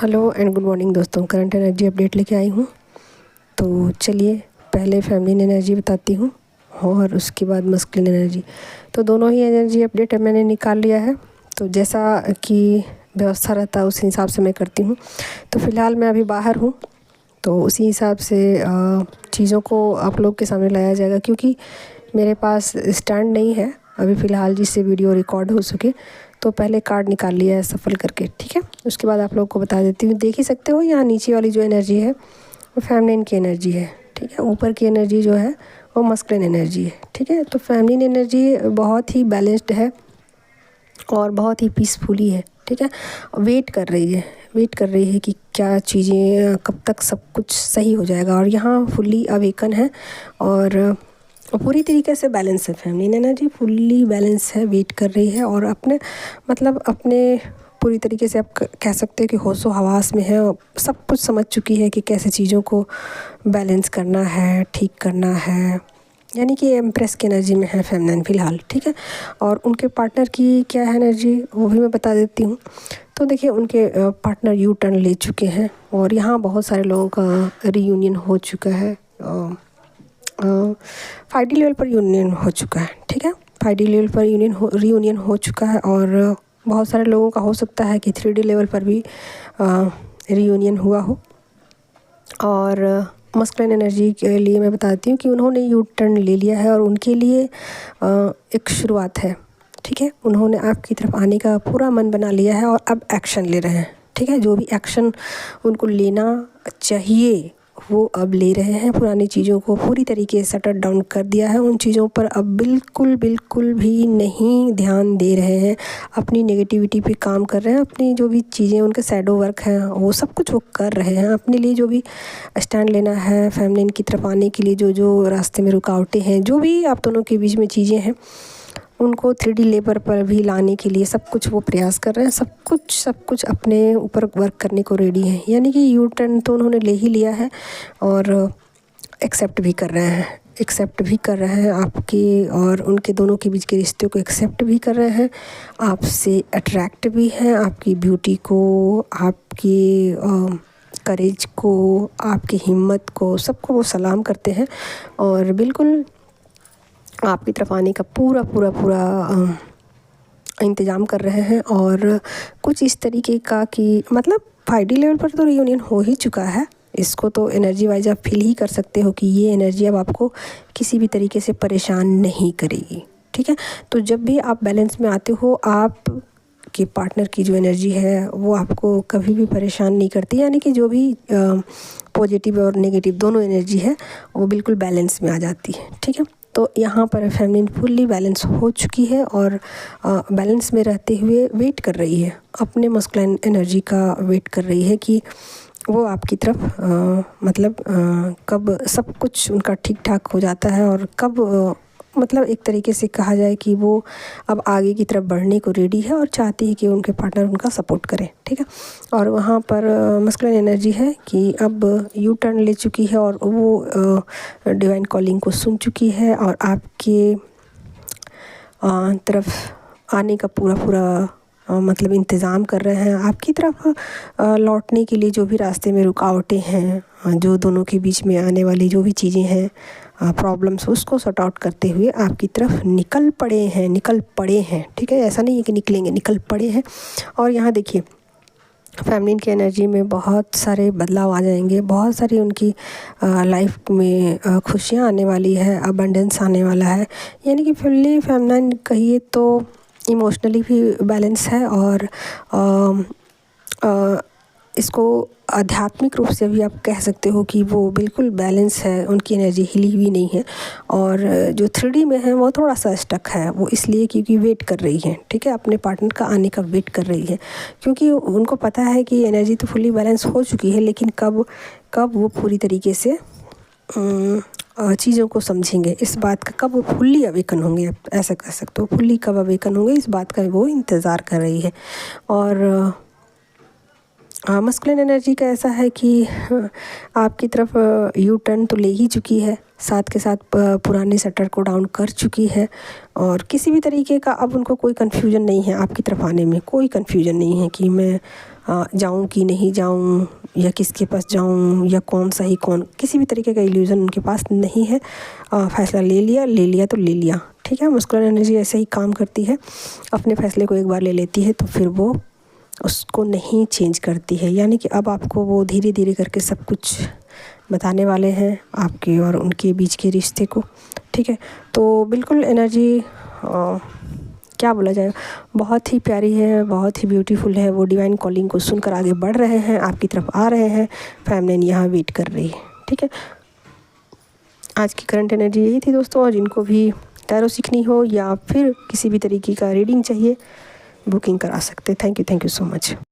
Hello and good morning दोस्तों। Current energy update लेके आई हूँ। तो चलिए पहले फैमिलिन एनर्जी बताती हूँ और उसके बाद मस्कुलिन एनर्जी। तो दोनों ही एनर्जी अपडेट मैंने निकाल लिया है, तो जैसा कि व्यवस्था रहता है उस हिसाब से मैं करती हूँ। तो फ़िलहाल मैं अभी बाहर हूँ, तो उसी हिसाब से चीज़ों को आप लोग के सामने लाया जाएगा, क्योंकि मेरे पास स्टैंड नहीं है अभी फ़िलहाल जिससे वीडियो रिकॉर्ड हो सके। तो पहले कार्ड निकाल लिया है सफल करके, ठीक है। उसके बाद आप लोगों को बता देती हूँ। देख ही सकते हो यहाँ नीचे वाली जो एनर्जी है वो फेमिनिन की एनर्जी है, ठीक है। ऊपर की एनर्जी जो है वो मस्कुलिन एनर्जी है, ठीक है। तो फेमिनिन एनर्जी बहुत ही बैलेंस्ड है और बहुत ही पीसफुली है, ठीक है। वेट कर रही है कि क्या चीज़ें कब तक सब कुछ सही हो जाएगा। और यहाँ फुल्ली अवेकन है और पूरी तरीके से बैलेंस है। फेमिनिन एनर्जी फुल्ली बैलेंस है, वेट कर रही है और अपने पूरी तरीके से आप कह सकते हैं कि होशो हवास में है और सब कुछ समझ चुकी है कि कैसे चीज़ों को बैलेंस करना है, ठीक करना है। यानी कि एम्प्रेस की एनर्जी में है फेमिनिन फ़िलहाल, ठीक है। और उनके पार्टनर की क्या है एनर्जी वो भी मैं बता देती हूँ। तो देखिए उनके पार्टनर यू टर्न ले चुके हैं और यहाँ बहुत सारे लोगों का रीयूनियन हो चुका है। 5D लेवल पर यूनियन हो चुका है, ठीक है। 5D लेवल पर रीयूनियन हो चुका है और बहुत सारे लोगों का हो सकता है कि 3D लेवल पर भी रीयूनियन हुआ हो। और मस्कुलिन एनर्जी के लिए मैं बताती हूँ कि उन्होंने यू टर्न ले लिया है और उनके लिए एक शुरुआत है, ठीक है। उन्होंने आपकी तरफ आने का पूरा मन बना लिया है और अब एक्शन ले रहे हैं, ठीक है। जो भी एक्शन उनको लेना चाहिए वो अब ले रहे हैं। पुरानी चीज़ों को पूरी तरीके से शटर डाउन कर दिया है। उन चीज़ों पर अब बिल्कुल भी नहीं ध्यान दे रहे हैं। अपनी नेगेटिविटी पे काम कर रहे हैं। अपनी जो भी चीज़ें उनके शैडो वर्क हैं वो सब कुछ वो कर रहे हैं। अपने लिए जो भी स्टैंड लेना है, फेमिनिन की तरफ आने के लिए जो रास्ते में रुकावटें हैं, जो भी आप दोनों के बीच में चीज़ें हैं, उनको 3D लेवल पर भी लाने के लिए सब कुछ वो प्रयास कर रहे हैं। सब कुछ अपने ऊपर वर्क करने को रेडी हैं। यानी कि यू टर्न तो उन्होंने ले ही लिया है और एक्सेप्ट भी कर रहे हैं आपके और उनके दोनों के बीच के रिश्ते को एक्सेप्ट भी कर रहे हैं। आपसे अट्रैक्ट भी हैं, आपकी ब्यूटी को, आपकी करेज को, आपकी हिम्मत को, सबको वो सलाम करते हैं और बिल्कुल आपकी तरफ आने का पूरा इंतज़ाम कर रहे हैं। और कुछ इस तरीके का कि मतलब 5D लेवल पर तो रियूनियन हो ही चुका है। इसको तो एनर्जी वाइज आप फील ही कर सकते हो कि ये एनर्जी अब आपको किसी भी तरीके से परेशान नहीं करेगी, ठीक है। तो जब भी आप बैलेंस में आते हो, आप के पार्टनर की जो एनर्जी है वो आपको कभी भी परेशान नहीं करती। यानी कि जो भी पॉजिटिव और नेगेटिव दोनों एनर्जी है वो बिल्कुल बैलेंस में आ जाती है, ठीक है। तो यहाँ पर फेमिनिन फुल्ली बैलेंस हो चुकी है और बैलेंस में रहते हुए वेट कर रही है, अपने मस्कुलिन एनर्जी का वेट कर रही है कि वो आपकी तरफ कब सब कुछ उनका ठीक ठाक हो जाता है और कब मतलब एक तरीके से कहा जाए कि वो अब आगे की तरफ बढ़ने को रेडी है और चाहती है कि उनके पार्टनर उनका सपोर्ट करें, ठीक है। और वहाँ पर मस्कुलिन एनर्जी है कि अब यू टर्न ले चुकी है और वो डिवाइन कॉलिंग को सुन चुकी है और आपके तरफ आने का पूरा मतलब इंतज़ाम कर रहे हैं। आपकी तरफ लौटने के लिए जो भी रास्ते में रुकावटें हैं, जो दोनों के बीच में आने वाली जो भी चीज़ें हैं, प्रॉब्लम्स, उसको सॉर्ट आउट करते हुए आपकी तरफ निकल पड़े हैं, ठीक है। ऐसा नहीं है कि निकलेंगे, निकल पड़े हैं। और यहाँ देखिए फेमिनिन की एनर्जी में बहुत सारे बदलाव आ जाएंगे, बहुत सारी उनकी लाइफ में खुशियाँ आने वाली है, अबंडेंस आने वाला है। यानी कि फुल्ली फेमिनिन कहिए तो इमोशनली भी बैलेंस है और इसको आध्यात्मिक रूप से भी आप कह सकते हो कि वो बिल्कुल बैलेंस है। उनकी एनर्जी हिली हुई नहीं है और जो 3D में है वो थोड़ा सा स्टक है। वो इसलिए क्योंकि वेट कर रही है, ठीक है। अपने पार्टनर का आने का वेट कर रही है, क्योंकि उनको पता है कि एनर्जी तो फुली बैलेंस हो चुकी है, लेकिन कब वो पूरी तरीके से चीज़ों को समझेंगे, इस बात का कब वो फुल्ली अवेकन होंगे, आप ऐसा कह सकते हो। फुल्ली कब अवेकन होंगे इस बात का वो इंतज़ार कर रही है। और मस्कुलिन एनर्जी का ऐसा है कि आपकी तरफ यू टर्न तो ले ही चुकी है, साथ के साथ पुराने शटर को डाउन कर चुकी है और किसी भी तरीके का अब उनको कोई कन्फ्यूजन नहीं है। आपकी तरफ आने में कोई कन्फ्यूजन नहीं है कि मैं जाऊँ कि नहीं जाऊँ, या किसके पास जाऊँ, या कौन सही कौन, किसी भी तरीके का इल्यूज़न उनके पास नहीं है। फ़ैसला ले लिया तो ले लिया, ठीक है। मस्कुलर एनर्जी ऐसे ही काम करती है, अपने फ़ैसले को एक बार ले लेती है तो फिर वो उसको नहीं चेंज करती है। यानी कि अब आपको वो धीरे धीरे करके सब कुछ बताने वाले हैं आपके और उनके बीच के रिश्ते को, ठीक है। तो बिल्कुल एनर्जी क्या बोला जाए, बहुत ही प्यारी है, बहुत ही ब्यूटीफुल है। वो डिवाइन कॉलिंग को सुनकर आगे बढ़ रहे हैं, आपकी तरफ आ रहे हैं। फैमिली यहाँ वेट कर रही है, ठीक है। आज की करंट एनर्जी यही थी दोस्तों। और जिनको भी टैरो सीखनी हो या फिर किसी भी तरीके का रीडिंग चाहिए, बुकिंग करा सकते। Thank you so much.